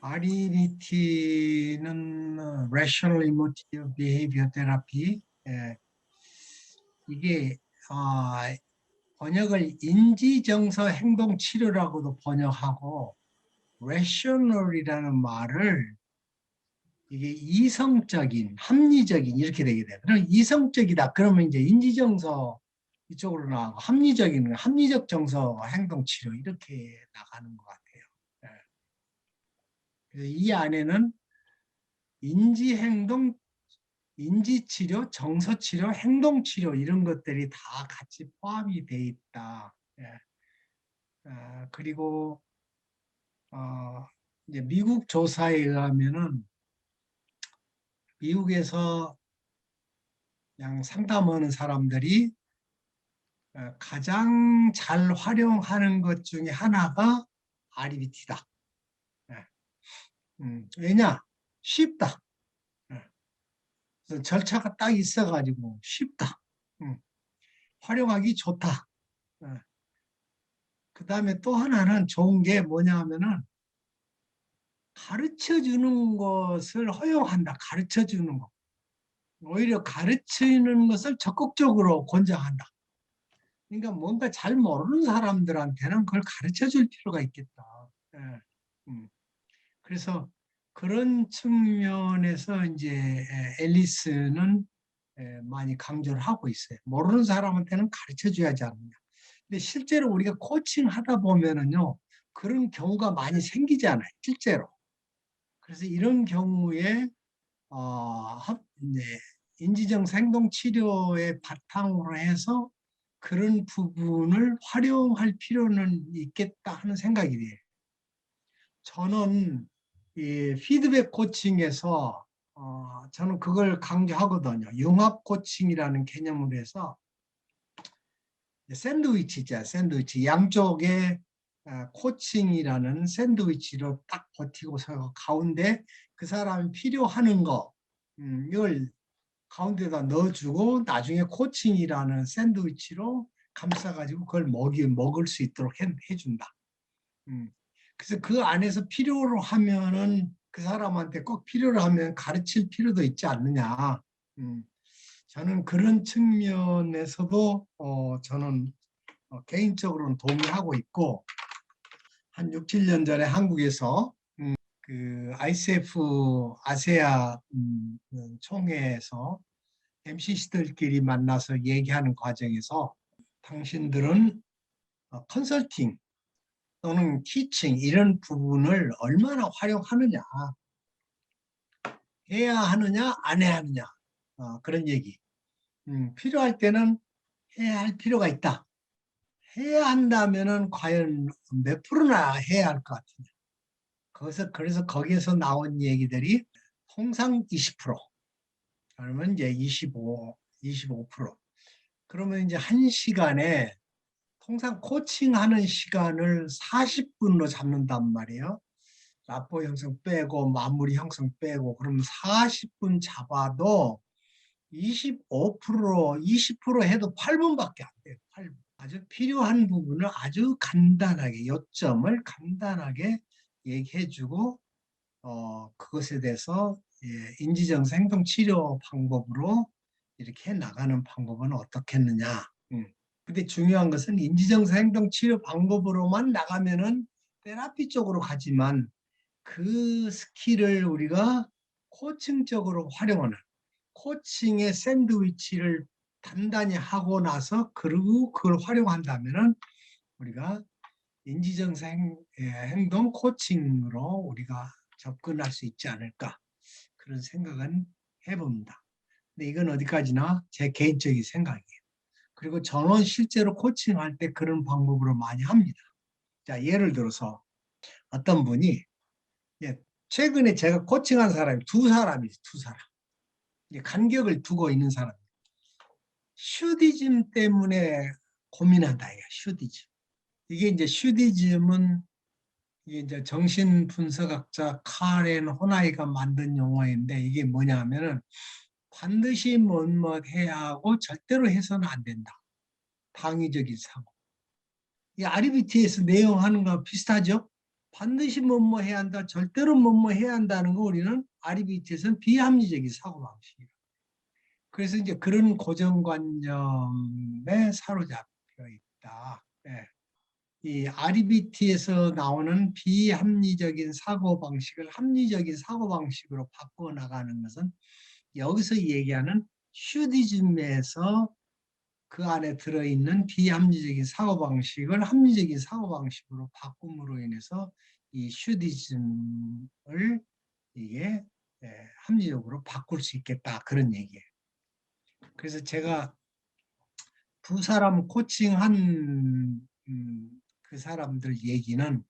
REBT는 Rational Emotive Behavior Therapy. 이게 번역을 인지정서 행동치료라고도 번역하고 rational이라는 말을 이게 이성적인, 합리적인 이렇게 되게 돼요. 그럼 이성적이다. 그러면 이제 인지정서 이쪽으로 나가고 합리적 정서 행동치료 이렇게 나가는 것 같아요. 그래서 이 안에는 인지행동, 인지치료, 정서치료, 행동치료 이런 것들이 다 같이 포함이 돼 있다. 그리고 이제 미국 조사에 의하면은 미국에서 그냥 상담하는 사람들이 가장 잘 활용하는 것 중에 하나가 REBT다. 왜냐? 쉽다. 그래서 절차가 딱 있어가지고 쉽다. 활용하기 좋다. 그 다음에 또 하나는 좋은 게 뭐냐 하면은 가르쳐 주는 것을 허용한다. 가르쳐 주는 것. 오히려 가르치는 것을 적극적으로 권장한다. 그러니까 뭔가 잘 모르는 사람들한테는 그걸 가르쳐 줄 필요가 있겠다. 그래서 그런 측면에서 이제 앨리스는 많이 강조를 하고 있어요. 모르는 사람한테는 가르쳐 줘야지 않느냐. 근데 실제로 우리가 코칭 하다 보면은요, 그런 경우가 많이 생기잖아요. 실제로. 그래서 이런 경우에 네, 인지정서 행동치료의 바탕으로 해서 그런 부분을 활용할 필요는 있겠다 하는 생각이 돼요. 저는 이 피드백 코칭에서 저는 그걸 강조하거든요. 융합 코칭이라는 개념으로 해서 샌드위치죠. 샌드위치. 양쪽에 코칭이라는 샌드위치로 딱 버티고서 가운데 그 사람이 필요하는 거 이걸 가운데다 넣어주고 나중에 코칭이라는 샌드위치로 감싸가지고 그걸 먹을 수 있도록 해준다. 그래서 그 안에서 필요로 하면은 그 사람한테 꼭 필요로 하면 가르칠 필요도 있지 않느냐. 저는 그런 측면에서도 저는 개인적으로는 동의하고 있고 한 6, 7년 전에 한국에서 그 ICF 아세아 총회에서 MCC들끼리 만나서 얘기하는 과정에서 당신들은 컨설팅 또는 티칭 이런 부분을 얼마나 활용하느냐, 해야 하느냐 안 해야 하느냐, 그런 얘기. 필요할 때는 해야 할 필요가 있다. 해야 한다면은 과연 몇 프로나 해야 할 것 같으냐. 그래서 거기에서 나온 얘기들이 통상 20%, 그러면 이제 25%. 그러면 이제 한 시간에 통상 코칭하는 시간을 40분으로 잡는단 말이에요. 라포 형성 빼고 마무리 형성 빼고 그러면 40분 잡아도 20% 해도 8분밖에 안 돼요. 8분. 아주 필요한 부분을 아주 간단하게 요점을 간단하게 얘기해주고 그것에 대해서 인지정서 행동치료 방법으로 이렇게 나가는 방법은 어떻겠느냐. 근데 중요한 것은 인지정서 행동치료 방법으로만 나가면은 테라피 쪽으로 가지만 그 스킬을 우리가 코칭적으로 활용하는 코칭의 샌드위치를 단단히 하고 나서 그리고 그걸 활용한다면은 우리가 인지정서 행동 코칭으로 우리가 접근할 수 있지 않을까 그런 생각은 해봅니다. 근데 이건 어디까지나 제 개인적인 생각이에요. 그리고 저는 실제로 코칭할 때 그런 방법으로 많이 합니다. 자, 예를 들어서 어떤 분이 최근에 제가 코칭한 사람이 두 사람이지, 두 사람. 간격을 두고 있는 사람. 슈디즘 때문에 고민한다, 이게 슈디즘. 이게 이제 슈디즘은 이게 이제 정신분석학자 카렌 호나이가 만든 용어인데 이게 뭐냐 하면은 반드시 뭐뭐 해야 하고 절대로 해서는 안 된다. 당위적인 사고. 이 REBT에서 내용하는 거 비슷하죠? 반드시 뭐뭐 해야 한다, 절대로 뭐뭐 해야 한다는 거 우리는 RBT에서는 비합리적인 사고방식이에요. 그래서 이제 그런 고정관념에 사로잡혀 있다. 예. 이 RBT에서 나오는 비합리적인 사고방식을 합리적인 사고방식으로 바꿔 나가는 것은 여기서 얘기하는 슈디즘에서 그 안에 들어있는 비합리적인 사고방식을 합리적인 사고방식으로 바꿈으로 인해서 이 슈디즘을 이게 합리적으로 바꿀 수 있겠다, 그런 얘기예요. 그래서 제가 두 사람 코칭한 그 사람들 얘기는,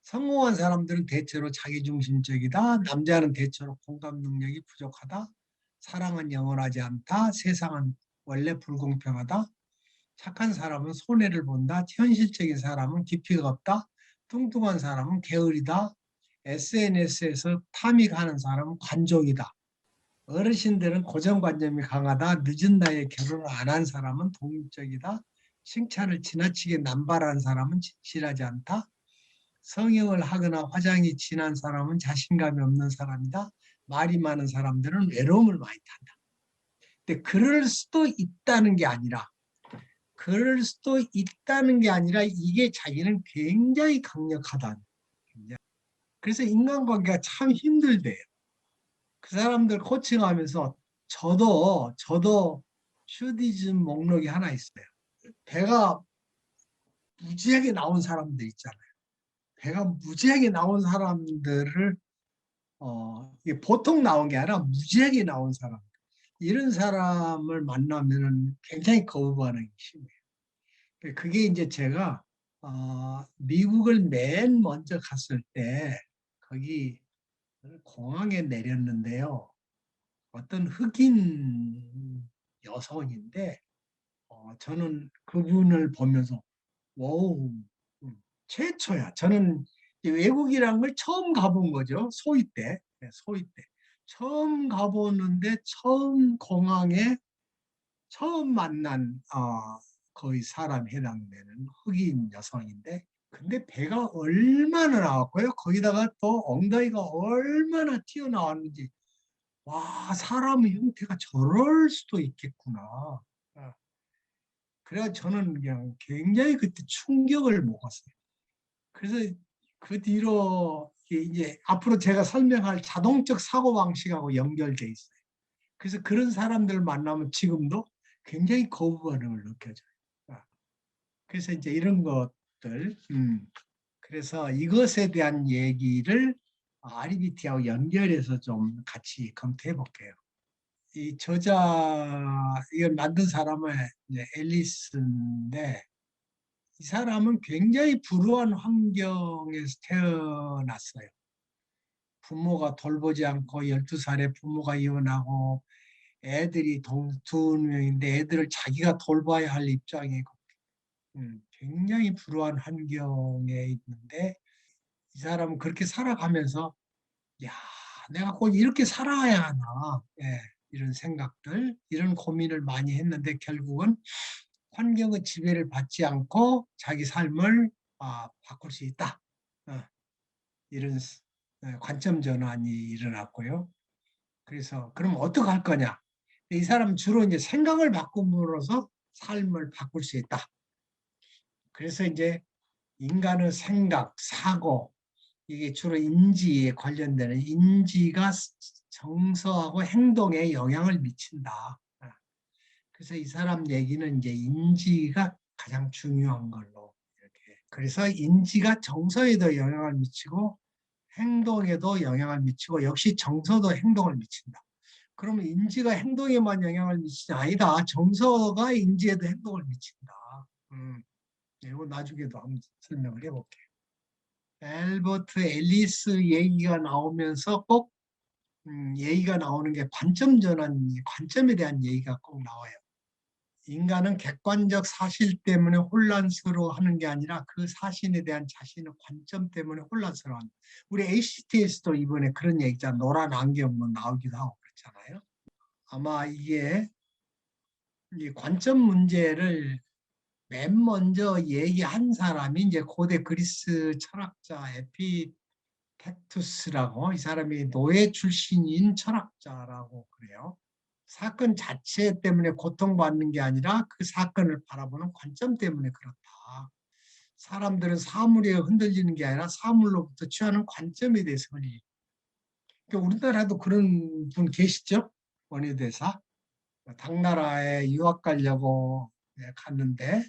성공한 사람들은 대체로 자기중심적이다, 남자는 대체로 공감 능력이 부족하다, 사랑은 영원하지 않다, 세상은 원래 불공평하다, 착한 사람은 손해를 본다, 현실적인 사람은 깊이가 없다, 뚱뚱한 사람은 게으르다, SNS에서 타미가는 사람은 관종이다, 어르신들은 고정관념이 강하다, 늦은 나이에 결혼을 안 한 사람은 독립적이다, 칭찬을 지나치게 남발한 사람은 진실하지 않다, 성형을 하거나 화장이 진한 사람은 자신감이 없는 사람이다, 말이 많은 사람들은 외로움을 많이 탄다. 근데 그럴 수도 있다는 게 아니라, 이게 자기는 굉장히 강력하다. 그래서 인간관계가 참 힘들대요. 그 사람들 코칭하면서 저도 슈디즘 목록이 하나 있어요. 배가 무지하게 나온 사람들 있잖아요. 배가 무지하게 나온 사람들을 이게 보통 나온 게 아니라 무지하게 나온 사람. 이런 사람을 만나면 굉장히 거부 반응이 심해요. 그게 이제 제가 미국을 맨 먼저 갔을 때 거기 공항에 내렸는데요. 어떤 흑인 여성인데 저는 그분을 보면서 와우, 최초야. 저는 외국이라는 걸 처음 가본 거죠. 소위 때. 네, 소위 때. 처음 가보는데 처음 공항에 처음 만난 거의 사람 해당되는 흑인 여성인데, 근데 배가 얼마나 나왔고요. 거기다가 또 엉덩이가 얼마나 튀어나왔는지, 와, 사람의 형태가 저럴 수도 있겠구나. 그래서 저는 그냥 굉장히 그때 충격을 먹었어요. 그래서 그 뒤로 이제 앞으로 제가 설명할 자동적 사고방식하고 연결돼 있어요. 그래서 그런 사람들을 만나면 지금도 굉장히 거부 반응을 느껴져요. 그래서 이제 이런 것들, 그래서 이것에 대한 얘기를 RBT하고 연결해서 좀 같이 검토해 볼게요. 이 저자, 이걸 만든 사람은 앨리스인데, 이 사람은 굉장히 불우한 환경에서 태어났어요. 부모가 돌보지 않고 12살에 부모가 이혼하고 애들이 두 명인데 애들을 자기가 돌봐야 할 입장이고 굉장히 불우한 환경에 있는데, 이 사람은 그렇게 살아가면서 야, 내가 꼭 이렇게 살아야 하나, 이런 생각들, 이런 고민을 많이 했는데 결국은 환경의 지배를 받지 않고 자기 삶을 바꿀 수 있다. 이런 관점 전환이 일어났고요. 그래서 그럼 어떻게 할 거냐? 이 사람은 주로 이제 생각을 바꿈으로써 삶을 바꿀 수 있다. 그래서 이제 인간의 생각, 사고, 이게 주로 인지에 관련되는, 인지가 정서하고 행동에 영향을 미친다. 그래서 이 사람 얘기는 이제 인지가 가장 중요한 걸로 이렇게. 그래서 인지가 정서에도 영향을 미치고 행동에도 영향을 미치고 역시 정서도 행동을 미친다. 그러면 인지가 행동에만 영향을 미치지, 아니다. 정서가 인지에도 행동을 미친다. 이거 나중에도 한번 설명을 해볼게요. 앨버트 앨리스 얘기가 나오면서 꼭 얘기가 나오는 게 관점 전환, 관점에 대한 얘기가 꼭 나와요. 인간은 객관적 사실 때문에 혼란스러워하는 게 아니라 그 사실에 대한 자신의 관점 때문에 혼란스러워한다. 우리 ACT에서도 이번에 그런 얘기잖아. 노란 안경 뭐 나오기도 하고 그렇잖아요. 아마 이게 이 관점 문제를 맨 먼저 얘기한 사람이 이제 고대 그리스 철학자 에피텍투스라고, 이 사람이 노예 출신인 철학자라고 그래요. 사건 자체 때문에 고통받는 게 아니라 그 사건을 바라보는 관점 때문에 그렇다. 사람들은 사물에 흔들리는 게 아니라 사물로부터 취하는 관점에 대해서 흔들리. 그러니까 우리나라도 그런 분 계시죠? 원효대사. 당나라에 유학 가려고 갔는데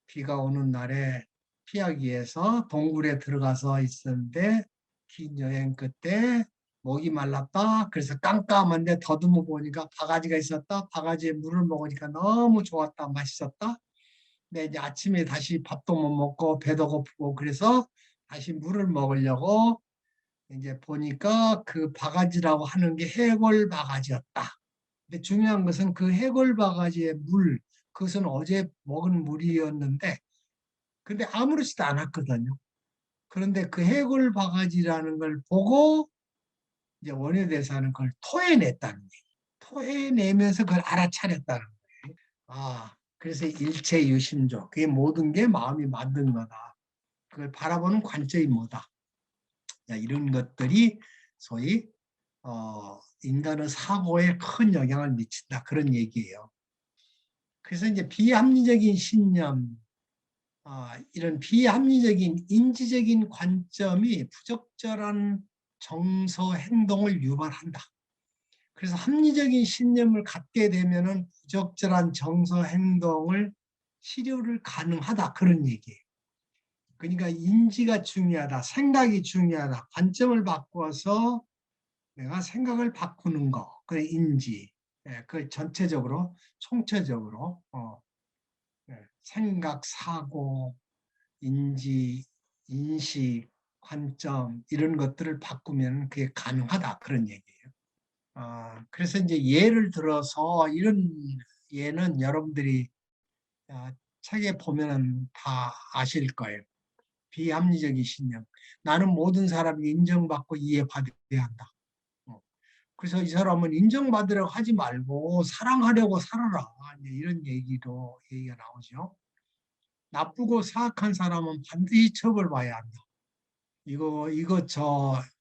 비가 오는 날에 피하기 위해서 동굴에 들어가서 있었는데 긴 여행 끝에 목이 말랐다. 그래서 깜깜한데 더듬어 보니까 바가지가 있었다. 바가지에 물을 먹으니까 너무 좋았다. 맛있었다. 근데 이제 아침에 다시 밥도 못 먹고 배도 고프고 그래서 다시 물을 먹으려고 이제 보니까 그 바가지라고 하는 게 해골 바가지였다. 근데 중요한 것은 그 해골 바가지의 물, 그것은 어제 먹은 물이었는데 근데 아무렇지도 않았거든요. 그런데 그 해골 바가지라는 걸 보고 이제 원효대사는 그걸 토해냈다는 얘기. 토해내면서 그걸 알아차렸다는 거예요. 아, 그래서 일체유심조. 그게 모든 게 마음이 만든 거다. 그걸 바라보는 관점이 뭐다. 이런 것들이 소위 인간의 사고에 큰 영향을 미친다. 그런 얘기예요. 그래서 이제 비합리적인 신념, 이런 비합리적인 인지적인 관점이 부적절한 정서 행동을 유발한다. 그래서 합리적인 신념을 갖게 되면은 부적절한 정서 행동을 치료를 가능하다. 그런 얘기예요. 그러니까 인지가 중요하다. 생각이 중요하다. 관점을 바꿔서 내가 생각을 바꾸는 거. 그래 인지. 그 전체적으로 총체적으로 생각, 사고, 인지, 인식, 관점 이런 것들을 바꾸면 그게 가능하다. 그런 얘기예요. 그래서 이제 예를 들어서 이런 예는 여러분들이 책에 보면은 다 아실 거예요. 비합리적인 신념. 나는 모든 사람이 인정받고 이해받아야 한다. 그래서 이 사람은 인정받으려고 하지 말고 사랑하려고 살아라. 이런 얘기가 나오죠. 나쁘고 사악한 사람은 반드시 처벌받아야 한다.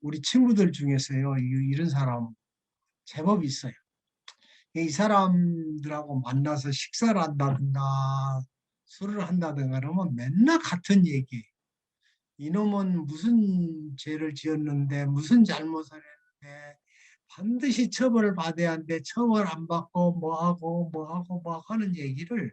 우리 친구들 중에서요, 이런 사람 제법 있어요. 이 사람들하고 만나서 식사를 한다든가 술을 한다든가 그러면 맨날 같은 얘기. 이놈은 무슨 죄를 지었는데 무슨 잘못을 했는데 반드시 처벌을 받아야 하는데 처벌 안 받고 뭐 하고 하는 얘기를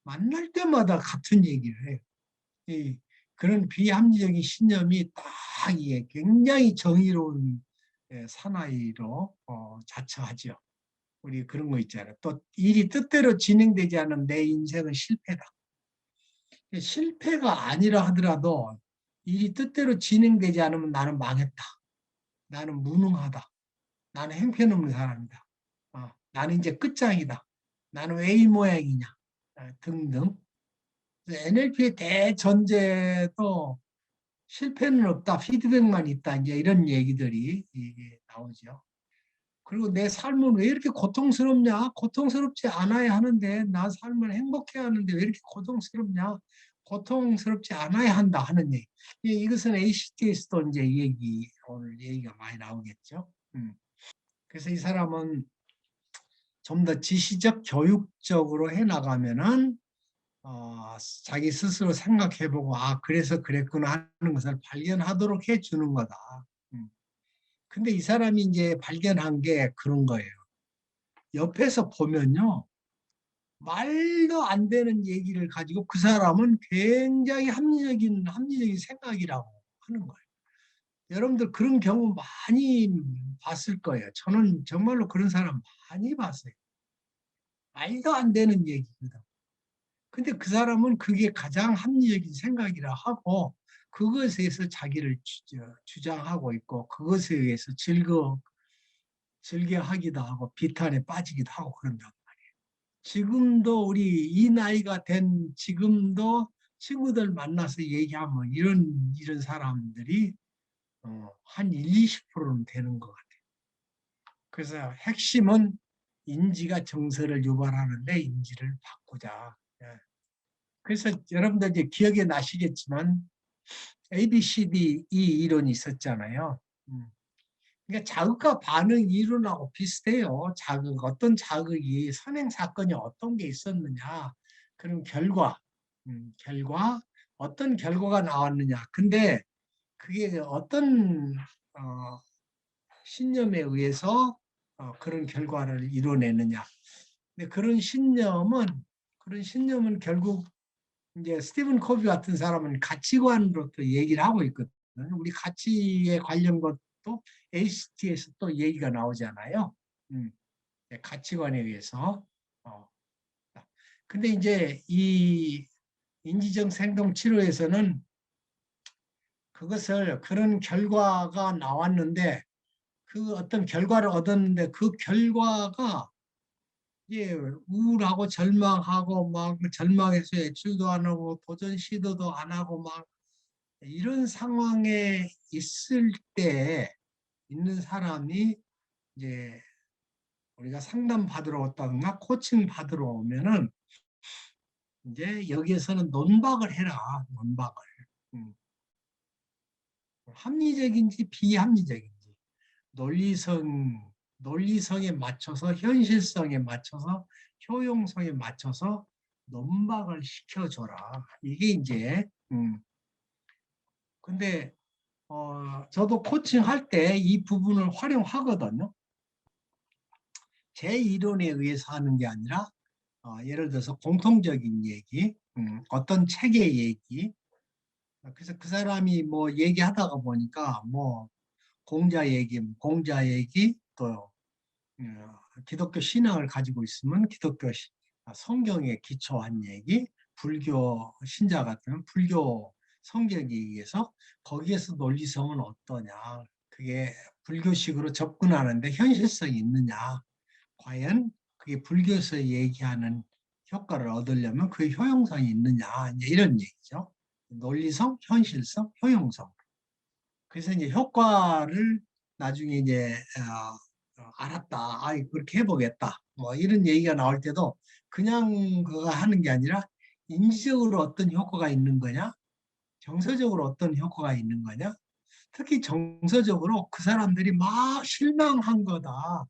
만날 때마다 같은 얘기를 해요. 그런 비합리적인 신념이 딱 이게 굉장히 정의로운 사나이로 자처하죠. 우리 그런 거 있잖아요. 또 일이 뜻대로 진행되지 않으면 내 인생은 실패다. 실패가 아니라 하더라도 일이 뜻대로 진행되지 않으면 나는 망했다. 나는 무능하다. 나는 형편없는 사람이다. 나는 이제 끝장이다. 나는 왜 이 모양이냐 등등. NLP의 대전제도 실패는 없다. 피드백만 있다. 이제 이런 얘기들이 이게 나오죠. 그리고 내 삶은 왜 이렇게 고통스럽냐? 고통스럽지 않아야 하는데 나 삶을 행복해야 하는데 왜 이렇게 고통스럽냐? 고통스럽지 않아야 한다 하는 얘기. 이것은 ACT에서도 이제 오늘 얘기가 많이 나오겠죠. 그래서 이 사람은 좀 더 지시적, 교육적으로 해 나가면은 자기 스스로 생각해보고 그래서 그랬구나 하는 것을 발견하도록 해주는 거다. 근데 이 사람이 이제 발견한 게 그런 거예요. 옆에서 보면요. 말도 안 되는 얘기를 가지고 그 사람은 굉장히 합리적인 생각이라고 하는 거예요. 여러분들 그런 경우 많이 봤을 거예요. 저는 정말로 그런 사람 많이 봤어요. 말도 안 되는 얘기거든. 근데 그 사람은 그게 가장 합리적인 생각이라 하고 그것에 의해서 자기를 주장하고 있고 그것에 의해서 즐겨하기도 하고 비탄에 빠지기도 하고 그런다. 지금도 우리 이 나이가 된 지금도 친구들 만나서 얘기하면 이런 사람들이 한 1, 20%는 되는 것 같아요. 그래서 핵심은 인지가 정서를 유발하는데 인지를 바꾸자. 그래서 여러분들 이제 기억에 나시겠지만 ABCD 이 이론이 있었잖아요. 그러니까 자극과 반응 이론하고 비슷해요. 자극, 어떤 자극이 선행 사건이 어떤 게 있었느냐. 그럼 결과, 어떤 결과가 나왔느냐. 근데 그게 어떤 신념에 의해서 그런 결과를 이뤄내느냐. 근데 그런 신념은 결국 이제 스티븐 코비 같은 사람은 가치관으로 또 얘기를 하고 있거든요. 우리 가치에 관련 것도 ACT에서 또 얘기가 나오잖아요. 네, 가치관에 의해서. 어. 근데 이제 이 인지적 행동 치료에서는 그런 결과가 나왔는데 그 어떤 결과를 얻었는데 그 결과가 예, 우울하고 절망하고 막 절망해서 애출도 안 하고 도전 시도도 안 하고 막 이런 상황에 있는 사람이 이제 우리가 상담 받으러 왔다든가 코칭 받으러 오면은 이제 여기에서는 논박을 해라. 논박을. 음. 합리적인지 비합리적인지 논리성에 맞춰서 현실성에 맞춰서 효용성에 맞춰서 논박을 시켜줘라. 이게 이제 근데 저도 코칭할 때 이 부분을 활용하거든요. 제 이론에 의해서 하는 게 아니라 예를 들어서 공통적인 얘기, 어떤 책의 얘기. 그래서 그 사람이 뭐 얘기하다가 보니까 뭐 공자 얘기 또 기독교 신앙을 가지고 있으면 성경에 기초한 얘기, 불교 신자 같은 불교 성경에 의해서 거기에서 논리성은 어떠냐. 그게 불교식으로 접근하는데 현실성이 있느냐. 과연 그게 불교에서 얘기하는 효과를 얻으려면 그 효용성이 있느냐. 이런 얘기죠. 논리성, 현실성, 효용성. 그래서 이제 효과를 나중에 이제 알았다. 아, 그렇게 해보겠다. 뭐 이런 얘기가 나올 때도 그냥 그거 하는 게 아니라 인지적으로 어떤 효과가 있는 거냐, 정서적으로 어떤 효과가 있는 거냐. 특히 정서적으로 그 사람들이 막 실망한 거다. 어?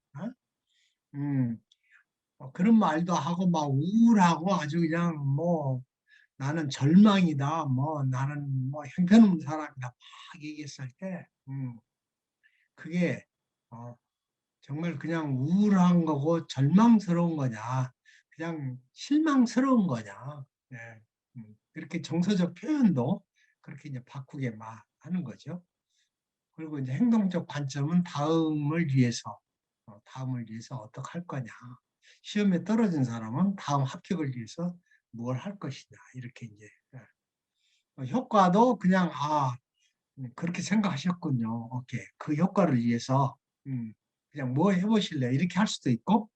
그런 말도 하고 막 우울하고 아주 그냥 뭐 나는 절망이다. 뭐 나는 뭐 형편없는 사람이다. 막 얘기했을 때, 그게 어, 정말 그냥 우울한 거고 절망스러운 거냐, 그냥 실망스러운 거냐. 예. 그렇게 정서적 표현도 그렇게 이제 바꾸게 막 하는 거죠. 그리고 이제 행동적 관점은 다음을 위해서 어떻게 할 거냐. 시험에 떨어진 사람은 다음 합격을 위해서 뭘 할 것이냐. 이렇게 이제 효과도 그냥 그렇게 생각하셨군요. 오케이. 그 효과를 위해서 그냥 뭐 해보실래요? 이렇게 할 수도 있고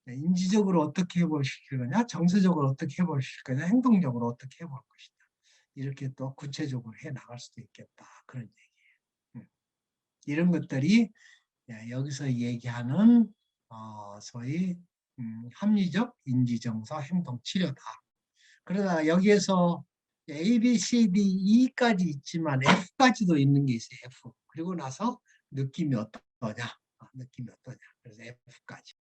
인지적으로 어떻게 해보실 거냐, 정서적으로 어떻게 해보실 거냐, 행동적으로 어떻게 해볼 것이냐. 이렇게 또 구체적으로 해 나갈 수도 있겠다. 그런 얘기예요. 이런 것들이 여기서 얘기하는 소위 합리적 인지정서 행동 치료다. 그러나 여기에서 A, B, C, D, E까지 있지만 F까지도 있는 게 있어요. F. 그리고 나서 느낌이 어떠냐. 느낌이 어떠냐. 그래서 F까지.